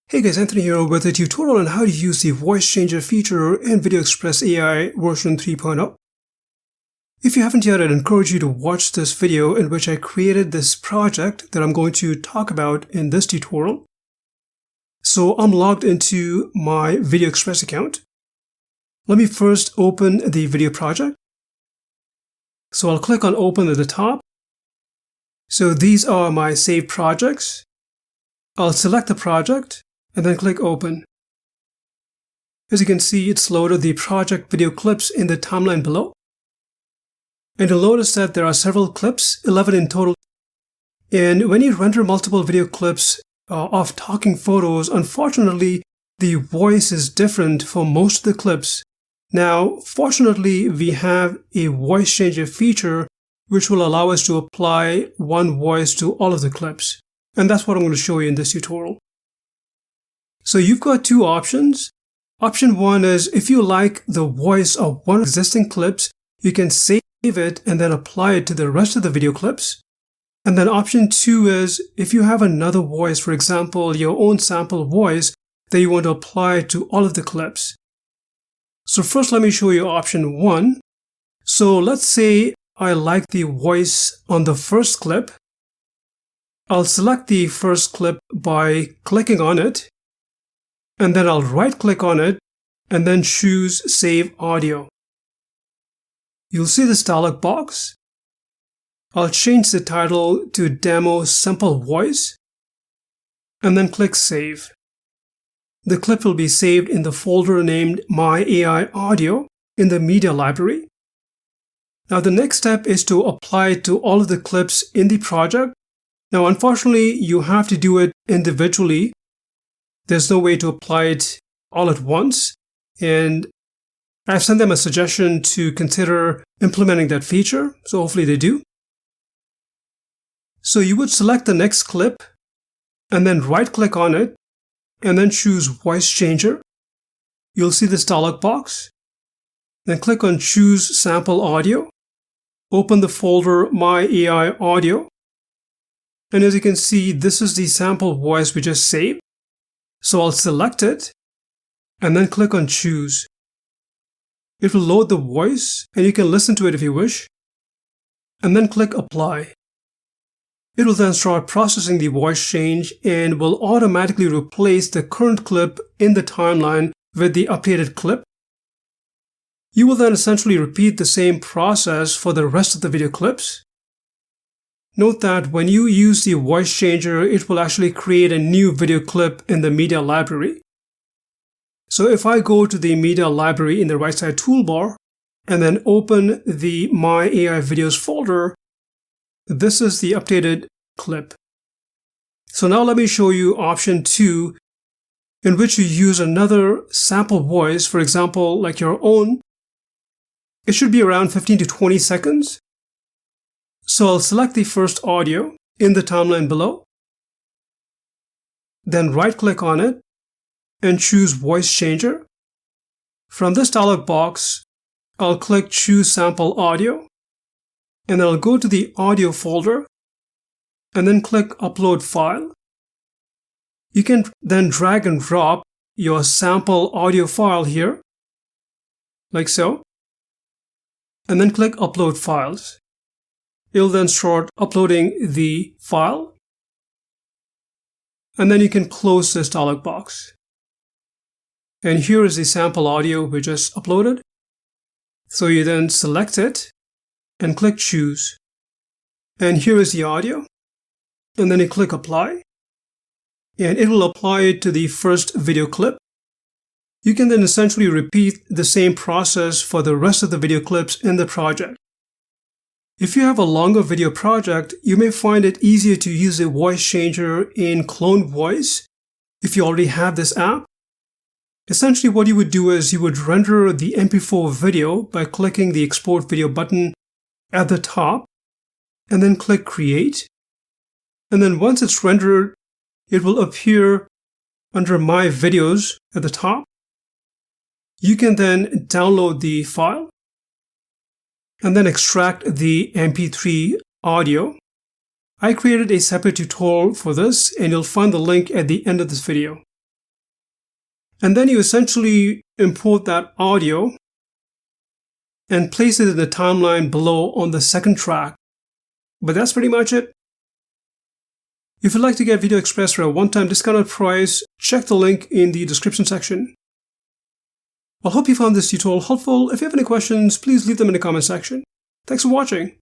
Hey guys, Anthony here with a tutorial on how to use the voice changer feature in VideoExpress AI version 3.0. If you haven't yet, I'd encourage you to watch this video in which I created this project that I'm going to talk about in this tutorial. So I'm logged into my VideoExpress account. Let me first open the video project. So I'll click on open at the top. So these are my saved projects. I'll select the project and then click open. As you can see, it's loaded the project video clips in the timeline below. And you'll notice that there are several clips, 11 in total. And when you render multiple video clips of talking photos, unfortunately, the voice is different for most of the clips. Now, fortunately, we have a voice changer feature which will allow us to apply one voice to all of the clips. And that's what I'm going to show you in this tutorial. So you've got two options. Option one is if you like the voice of one of the existing clips, you can save it and then apply it to the rest of the video clips. And then option two is if you have another voice, for example, your own sample voice that you want to apply to all of the clips. So first, let me show you option one. So let's say I like the voice on the first clip. I'll select the first clip by clicking on it. And then I'll right click on it and then choose Save Audio. You'll see this dialog box. I'll change the title to Demo Sample Voice and then click Save. The clip will be saved in the folder named My AI Audio in the media library. Now the next step is to apply it to all of the clips in the project. Now unfortunately, you have to do it individually. There's no way to apply it all at once, and I've sent them a suggestion to consider implementing that feature, so hopefully they do. So you would select the next clip and then right-click on it and then choose Voice Changer. You'll see this dialog box. Then click on Choose Sample Audio. Open the folder My AI Audio. And as you can see, this is the sample voice we just saved. So I'll select it and then click on Choose. It will load the voice and you can listen to it if you wish. And then click Apply. It will then start processing the voice change and will automatically replace the current clip in the timeline with the updated clip. You will then essentially repeat the same process for the rest of the video clips. Note that when you use the voice changer, it will actually create a new video clip in the media library. So if I go to the media library in the right side toolbar and then open the My AI Videos folder, this is the updated clip. So now let me show you option two, in which you use another sample voice, for example, like your own. It should be around 15 to 20 seconds. So I'll select the first audio in the timeline below, then right-click on it and choose Voice Changer. From this dialog box, I'll click Choose Sample Audio, and then I'll go to the audio folder and then click Upload File. You can then drag and drop your sample audio file here, like so, and then click Upload Files. It'll then start uploading the file. And then you can close this dialog box. And here is the sample audio we just uploaded. So you then select it and click Choose. And here is the audio. And then you click Apply. And it will apply it to the first video clip. You can then essentially repeat the same process for the rest of the video clips in the project. If you have a longer video project, you may find it easier to use a voice changer in CloneVoice if you already have this app. Essentially, what you would do is you would render the MP4 video by clicking the Export Video button at the top and then click Create. And then once it's rendered, it will appear under My Videos at the top. You can then download the file and then extract the MP3 audio. I created a separate tutorial for this and you'll find the link at the end of this video. And then you essentially import that audio and place it in the timeline below on the second track. But that's pretty much it. If you'd like to get VideoExpress for a one-time discounted price, check the link in the description section. I hope you found this tutorial helpful. If you have any questions, please leave them in the comment section. Thanks for watching.